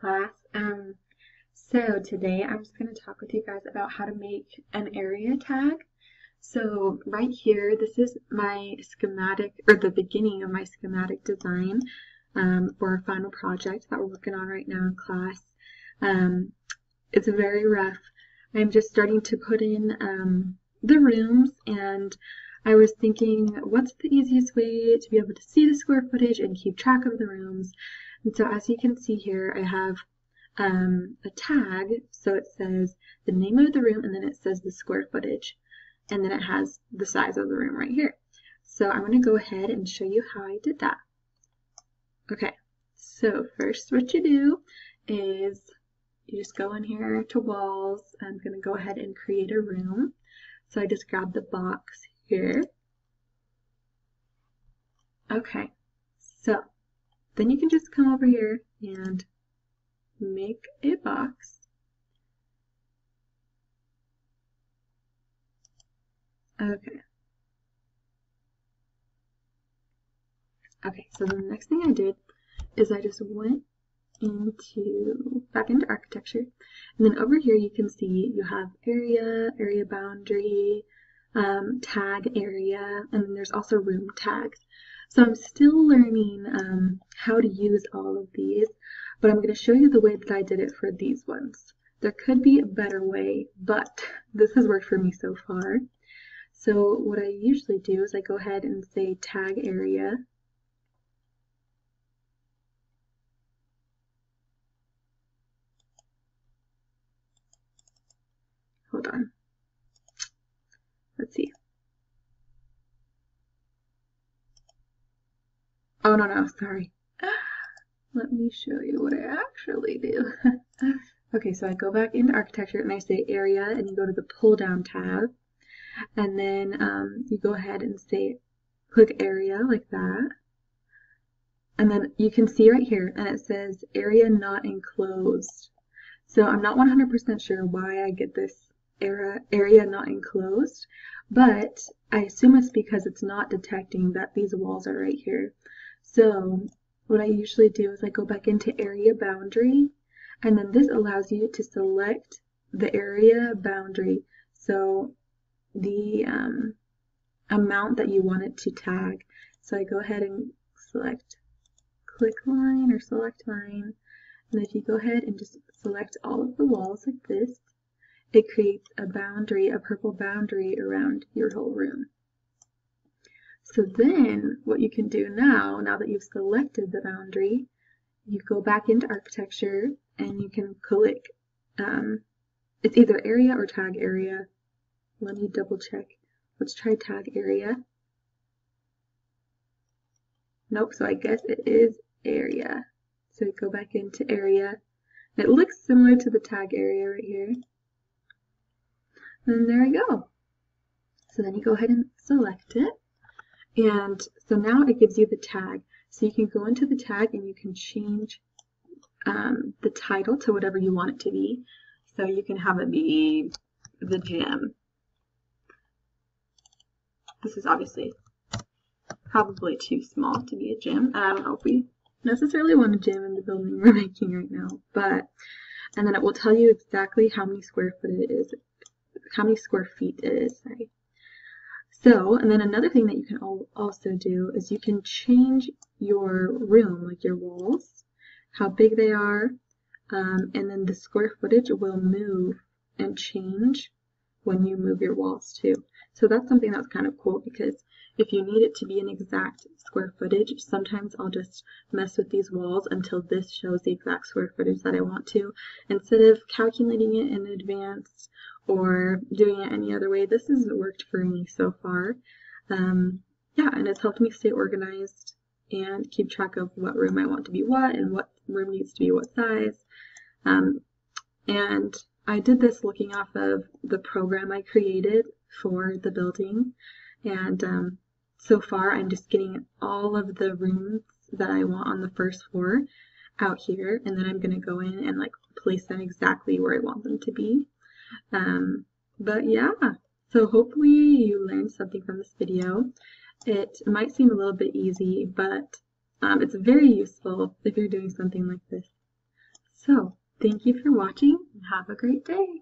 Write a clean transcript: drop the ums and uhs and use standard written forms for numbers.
class. So today I'm just going to talk with you guys about how to make an area tag. So right here, this is my schematic, or the beginning of my schematic design for our final project that we're working on right now in class. It's very rough. I'm just starting to put in the rooms, and I was thinking, what's the easiest way to be able to see the square footage and keep track of the rooms? And so as you can see here, I have a tag, so it says the name of the room and then it says the square footage, and then it has the size of the room right here. So I'm going to go ahead and show you how I did that. Okay, so first what you do is you just go in here to walls. I'm going to go ahead and create a room. So I just grab the box here. Okay, so then you can just come over here and make a box. Okay. Okay, so the next thing I did is I just went back into architecture, and then over here you can see you have area boundary, tag area, and then there's also room tags. So I'm still learning how to use all of these, but I'm going to show you the way that I did it for these ones. There could be a better way, but this has worked for me so far. So what I usually do is I go ahead and say tag area. Hold on. Let's see. Oh, no, sorry. Let me show you what I actually do. Okay, so I go back into architecture and I say area, and you go to the pull down tab, and then you go ahead and say click area like that, and then you can see right here and it says area not enclosed. So I'm not 100% sure why I get this area not enclosed, but I assume it's because it's not detecting that these walls are right here. So what I usually do is I go back into area boundary, and then this allows you to select the area boundary, so the amount that you want it to tag. So I go ahead and select click line or select line, and if you go ahead and just select all of the walls like this, it creates a boundary, a purple boundary around your whole room. So then what you can do now that you've selected the boundary, you go back into architecture and you can click, it's either area or tag area. Let me double check. Let's try tag area. Nope, so I guess it is area. So we go back into area. It looks similar to the tag area right here. And there we go. So then you go ahead and select it. And so now it gives you the tag. So you can go into the tag and you can change the title to whatever you want it to be. So you can have it be the gym. This is obviously probably too small to be a gym. I don't know if we necessarily want a gym in the building we're making right now, and then it will tell you exactly how many square feet it is. Sorry. So, and then another thing that you can also do is you can change your room, like your walls, how big they are, and then the square footage will move and change when you move your walls too. So that's something that's kind of cool, because if you need it to be an exact square footage, sometimes I'll just mess with these walls until this shows the exact square footage that I want to, instead of calculating it in advance or doing it any other way. This has worked for me so far. Yeah, and it's helped me stay organized and keep track of what room I want to be what and what room needs to be what size. And I did this looking off of the program I created for the building, and so far I'm just getting all of the rooms that I want on the first floor out here, and then I'm going to go in and like place them exactly where I want them to be. But yeah, so hopefully you learned something from this video. It might seem a little bit easy, but it's very useful if you're doing something like this. So So thank you for watching and have a great day.